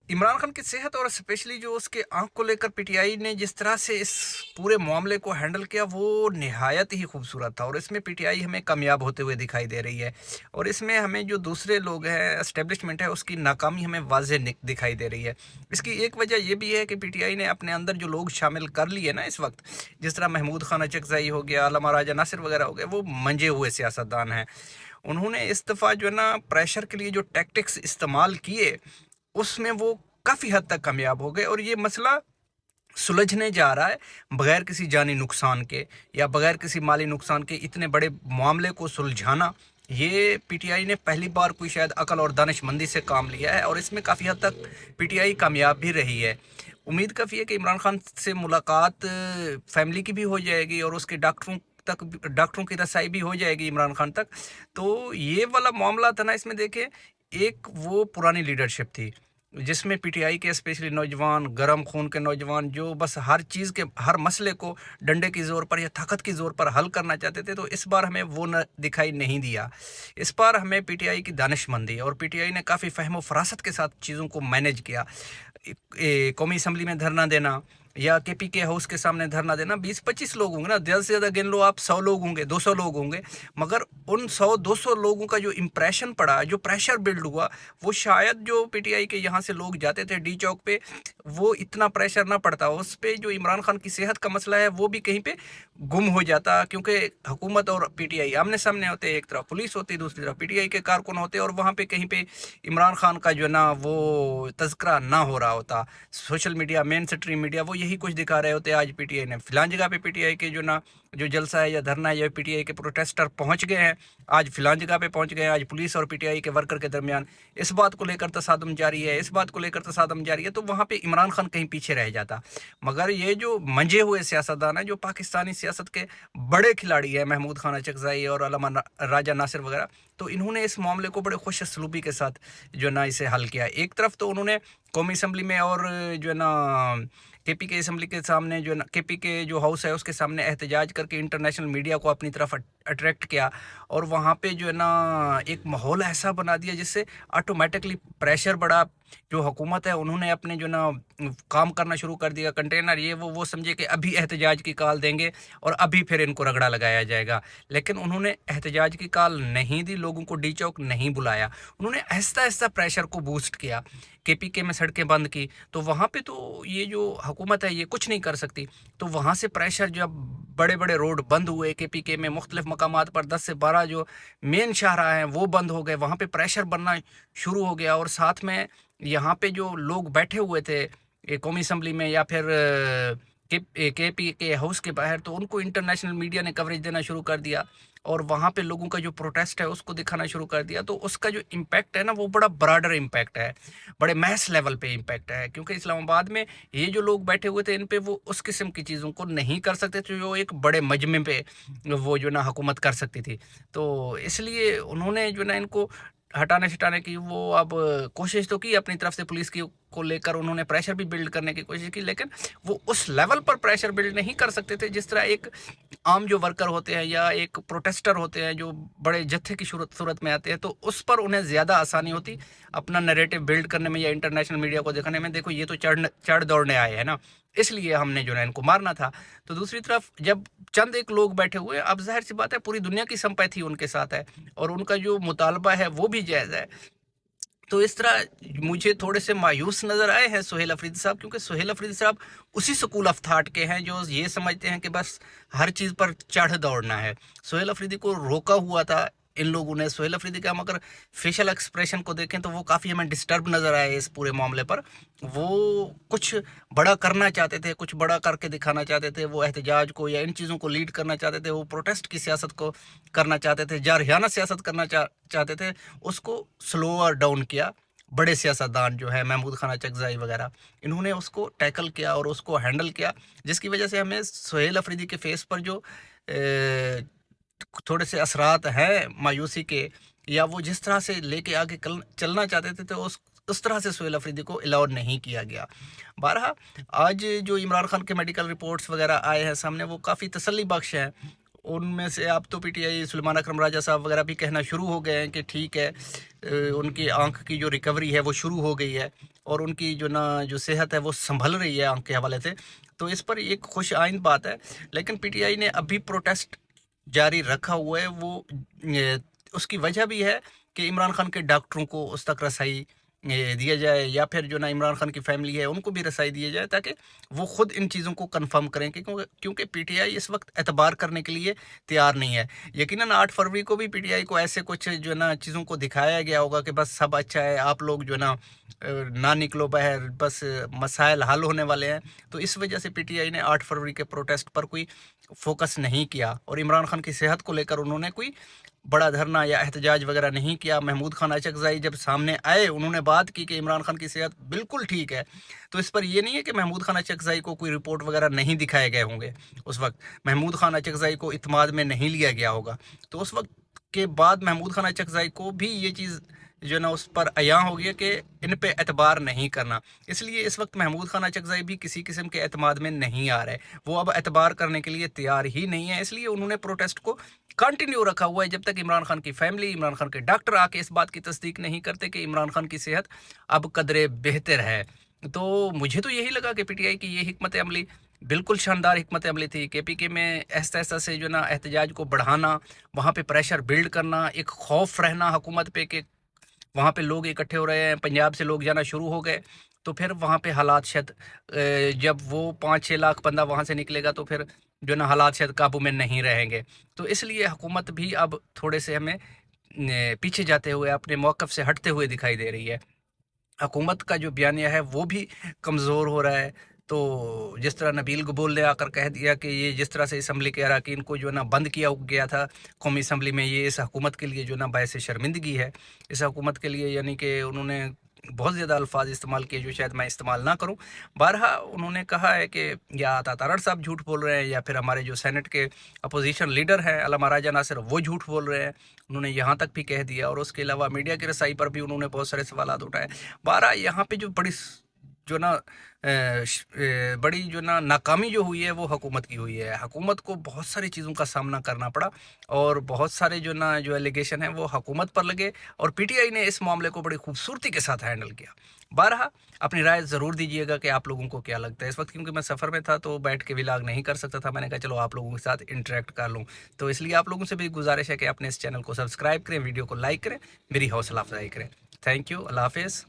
इमरान खान की सेहत और स्पेशली जो उसके आंख को लेकर पीटीआई ने जिस तरह से इस पूरे मामले को हैंडल किया वो निहायत ही खूबसूरत था, और इसमें पीटीआई हमें कामयाब होते हुए दिखाई दे रही है। और इसमें हमें जो दूसरे लोग हैं, एस्टेब्लिशमेंट है, उसकी नाकामी हमें वाज़ेह दिखाई दे रही है। इसकी एक वजह ये भी है कि पीटीआई ने अपने अंदर जो लोग शामिल कर लिए ना इस वक्त, जिस तरह महमूद खान अचकज़ई हो गया, अल्लामा राजा नासिर वगैरह हो गए, वो मंजे हुए सियासतदान हैं। उन्होंने इस दफ़ा जो है ना प्रेशर के लिए जो टैक्टिक्स इस्तेमाल किए, उसमें वो काफ़ी हद तक कामयाब हो गए, और ये मसला सुलझने जा रहा है बगैर किसी जानी नुकसान के या बगैर किसी माली नुकसान के। इतने बड़े मामले को सुलझाना, ये पीटीआई ने पहली बार कोई शायद अकल और दानिशमंदी से काम लिया है, और इसमें काफ़ी हद तक पीटीआई कामयाब भी रही है। उम्मीद काफ़ी है कि इमरान खान से मुलाकात फैमिली की भी हो जाएगी, और उसके डॉक्टरों की रसाई भी हो जाएगी इमरान खान तक। तो ये वाला मामला था ना, इसमें देखें, एक वो पुरानी लीडरशिप थी जिसमें पीटीआई के स्पेशली नौजवान, गरम खून के नौजवान, जो बस हर चीज़ के, हर मसले को डंडे की ज़ोर पर या ताकत की ज़ोर पर हल करना चाहते थे। तो इस बार हमें वो न दिखाई नहीं दिया। इस बार हमें पीटीआई की दानिशमंदी और पीटीआई ने काफ़ी फ़हम फरासत के साथ चीज़ों को मैनेज किया। कौमी असम्बली में धरना देना या केपीके हाउस के सामने धरना देना, 20-25 लोग होंगे ना, ज़्यादा से ज़्यादा गिन लो आप, 100 लोग होंगे, 200 लोग होंगे, मगर उन 100-200 लोगों का जो इम्प्रेशन पड़ा, जो प्रेशर बिल्ड हुआ, वो शायद जो पीटीआई के यहाँ से लोग जाते थे डी चौक पे, वो इतना प्रेशर ना पड़ता उस पे। जो इमरान खान की सेहत का मसला है वो भी कहीं पे गुम हो जाता, क्योंकि हुकूमत और पीटीआई आमने सामने होते, एक तरफ पुलिस होती, दूसरी तरफ पीटीआई के कारकुन होते, और वहाँ पे कहीं पे इमरान खान का जो है ना वो तज़किरा ना हो रहा होता। Social media, main stream media, वो यही कुछ दिखा रहे होते। आज पीटीआई ने फिलान जगह पे, पीटीआई के जो ना जो जलसा है या धरना है, या पीटीआई के प्रोटेस्टर पहुंच गए हैं, आज फिलान जगह पे पहुंच गए हैं। आज पुलिस और पीटीआई के वर्कर के दरमियान इस बात को लेकर तसादम जारी है, इस बात को लेकर तसादम जारी है। तो वहाँ पे इमरान खान कहीं पीछे रह जाता। मगर ये जो मंजे हुए सियासतदान है, जो पाकिस्तानी सियासत के बड़े खिलाड़ी हैं, महमूद खान अचकज़ई और अल्लामा राजा नासिर वगैरह, तो इन्होंने इस मामले को बड़े खुश सलूबी के साथ जो ना इसे हल किया। एक तरफ तो उन्होंने कौमी असम्बली में और जो है ना केपी के असम्बली के सामने, जो है ना केपी के जो हाउस है उसके सामने एहतजाज करके इंटरनेशनल मीडिया को अपनी तरफ अट्रैक्ट किया, और वहाँ पे जो है ना एक माहौल ऐसा बना दिया जिससे ऑटोमेटिकली प्रेशर बढ़ा। जो हुकूमत है उन्होंने अपने जो ना काम करना शुरू कर दिया, कंटेनर ये वो समझे कि अभी एहतजाज की कॉल देंगे और अभी फिर इनको रगड़ा लगाया जाएगा। लेकिन उन्होंने एहतजाज की कॉल नहीं दी, लोगों को डी चौक नहीं बुलाया, उन्होंने आहिस्ता आहिस्ता प्रेशर को बूस्ट किया। केपीके में सड़कें बंद की, तो वहाँ पे तो ये जो हुकूमत है ये कुछ नहीं कर सकती। तो वहाँ से प्रेशर, जब बड़े बड़े रोड बंद हुए केपीके में, मुख्तलिफ मकामात पर 10 से 12 जो मेन शाहराह हैं वो बंद हो गए, वहाँ पे प्रेशर बनना शुरू हो गया। और साथ में यहाँ पे जो लोग बैठे हुए थे कौमी असम्बली में या फिर केपी के हाउस के बाहर, तो उनको इंटरनेशनल मीडिया ने कवरेज देना शुरू कर दिया, और वहाँ पे लोगों का जो प्रोटेस्ट है उसको दिखाना शुरू कर दिया। तो उसका जो इम्पैक्ट है ना वो बड़ा ब्रॉडर इम्पैक्ट है, बड़े मैस लेवल पे इम्पैक्ट है, क्योंकि इस्लामाबाद में ये जो लोग बैठे हुए थे इन पे वो उस किस्म की चीज़ों को नहीं कर सकते थे जो एक बड़े मजमे पे वो जो ना हुकूमत कर सकती थी। तो इसलिए उन्होंने जो ना इनको हटाने छटाने की वो अब कोशिश तो की अपनी तरफ से, पुलिस की को लेकर उन्होंने प्रेशर भी बिल्ड करने की कोशिश की, लेकिन वो उस लेवल पर प्रेशर बिल्ड नहीं कर सकते थे जिस तरह एक आम जो वर्कर होते हैं या एक प्रोटेस्टर होते हैं जो बड़े जत्थे की सूरत में आते हैं, तो उस पर उन्हें ज़्यादा आसानी होती अपना नैरेटिव बिल्ड करने में या इंटरनेशनल मीडिया को दिखाने में। देखो ये तो चढ़ दौड़ने आए हैं ना, इसलिए हमने जो है इनको मारना था। तो दूसरी तरफ जब चंद एक लोग बैठे हुए हैं, अब जाहिर सी बात है पूरी दुनिया की संपैथी उनके साथ है और उनका जो मुतालबा है वो भी जायज़ है। तो इस तरह मुझे थोड़े से मायूस नज़र आए हैं सुहेल अफरीदी साहब, क्योंकि सुहेल अफरीदी साहब उसी स्कूल ऑफ थाट के हैं जो ये समझते हैं कि बस हर चीज़ पर चढ़ दौड़ना है। सुहेल अफरीदी को रोका हुआ था इन लोगों ने। सुहेल अफरीदी का हम अगर फेशियल एक्सप्रेशन को देखें तो वो काफ़ी हमें डिस्टर्ब नज़र आए इस पूरे मामले पर। वो कुछ बड़ा करना चाहते थे, कुछ बड़ा करके दिखाना चाहते थे, वो एहतजाज को या इन चीज़ों को लीड करना चाहते थे, वो प्रोटेस्ट की सियासत को करना चाहते थे, जारहियाना सियासत करना चाहते थे। उसको स्लोअर डाउन किया बड़े सियासतदान जो है महमूद खान अचकज़ई वगैरह, इन्होंने उसको टैकल किया और उसको हैंडल किया, जिसकी वजह से हमें सुहेल अफरीदी के फेस पर जो थोड़े से असरात हैं मायूसी के, या वो जिस तरह से लेके आगे चलना चाहते थे, तो उस तरह से सुहेल अफरीदी को अलाउ नहीं किया गया। बारहा आज जो इमरान खान के मेडिकल रिपोर्ट्स वगैरह आए हैं सामने वो काफ़ी तसल्ली बख्श हैं। उनमें से अब तो पीटीआई सुलेमान अकरम राजा साहब वगैरह भी कहना शुरू हो गए हैं कि ठीक है, उनकी आंख की जो रिकवरी है वो शुरू हो गई है और उनकी जो सेहत है वो संभल रही है आंख के हवाले से। तो इस पर एक खुश आइंद बात है। लेकिन पीटीआई ने अभी प्रोटेस्ट जारी रखा हुआ है, वो उसकी वजह भी है कि इमरान खान के डॉक्टरों को उस तक रसाई दिया जाए, या फिर इमरान खान की फैमिली है उनको भी रसाई दिया जाए, ताकि वो खुद इन चीज़ों को कंफर्म करें कि क्योंकि पीटीआई इस वक्त एतबार करने के लिए तैयार नहीं है। यकीनन 8 फरवरी को भी पीटीआई को ऐसे कुछ चीज़ों को दिखाया गया होगा कि बस सब अच्छा है, आप लोग ना निकलो बाहर, बस मसाइल हल होने वाले हैं। तो इस वजह से पीटीआई ने 8 फरवरी के प्रोटेस्ट पर कोई फोकस नहीं किया और इमरान खान की सेहत को लेकर उन्होंने कोई बड़ा धरना या एहतजाज वगैरह नहीं किया। महमूद खान अचकज़ई जब सामने आए, उन्होंने बात की कि इमरान खान की सेहत बिल्कुल ठीक है। तो इस पर ये नहीं है कि महमूद खान अचकज़ई को कोई रिपोर्ट वगैरह नहीं दिखाए गए होंगे। उस वक्त महमूद खान अचकज़ई को इत्माद में नहीं लिया गया होगा। तो उस वक्त के बाद महमूद खान अचकज़ई को भी ये चीज़ उस पर अयां हो गया कि इन पे एतबार नहीं करना। इसलिए इस वक्त महमूद खान अचकज़ई भी किसी किस्म के एतमाद में नहीं आ रहे, वो अब एतबार करने के लिए तैयार ही नहीं है। इसलिए उन्होंने प्रोटेस्ट को कंटिन्यू रखा हुआ है जब तक इमरान खान की फैमिली, इमरान खान के डॉक्टर आके इस बात की तस्दीक नहीं करते कि इमरान खान की सेहत अब कदरे बेहतर है। तो मुझे तो यही लगा कि पीटीआई की ये हिकमत अमली बिल्कुल शानदार हिकमत अमली थी। केपीके में ऐसा से एहतजाज को बढ़ाना, वहाँ पे प्रेशर बिल्ड करना, एक खौफ रहना हुकूमत पे कि वहाँ पे लोग इकट्ठे हो रहे हैं, पंजाब से लोग जाना शुरू हो गए, तो फिर वहाँ पे हालात शायद जब वो 5-6 लाख बंदा वहाँ से निकलेगा तो फिर हालात शायद काबू में नहीं रहेंगे। तो इसलिए हुकूमत भी अब थोड़े से हमें पीछे जाते हुए, अपने मौक़िफ़ से हटते हुए दिखाई दे रही है। हुकूमत का जो बयानिया है वो भी कमज़ोर हो रहा है। तो जिस तरह नबील गबूल ने आकर कह दिया कि ये जिस तरह से असम्बली के अरकान को बंद किया गया था कौमी असम्बली में, ये इस हुकूमत के लिए बायस शर्मिंदगी है। इस हुकूमत के लिए यानी कि उन्होंने बहुत ज़्यादा अल्फाज इस्तेमाल किए जो शायद मैं इस्तेमाल ना करूं। बारहा उन्होंने कहा है कि या अता तारड़ साहब झूठ बोल रहे हैं, या फिर हमारे जो सेनेट के अपोजिशन लीडर हैं अल्लामा राजा नासिर, वो झूठ बोल रहे हैं। उन्होंने यहाँ तक भी कह दिया, और उसके अलावा मीडिया की रसाई पर भी उन्होंने बहुत सारे सवाल उठाए। बारहा यहाँ पे जो बड़ी बड़ी नाकामी जो हुई है वो हुकूमत की हुई है। हुकूमत को बहुत सारी चीज़ों का सामना करना पड़ा और बहुत सारे जो एलिगेशन है वो हुकूमत पर लगे, और पीटीआई ने इस मामले को बड़ी खूबसूरती के साथ हैंडल किया। बारहा अपनी राय ज़रूर दीजिएगा कि आप लोगों को क्या लगता है। इस वक्त क्योंकि मैं सफ़र में था तो बैठ के व्लॉग नहीं कर सकता था, मैंने कहा चलो आप लोगों के साथ इंटरेक्ट कर लूँ। तो इसलिए आप लोगों से भी गुजारिश है कि अपने इस चैनल को सब्सक्राइब करें, वीडियो को लाइक करें, मेरी हौसला अफजाई करें। थैंक यू, अल्लाह हाफ़िज़।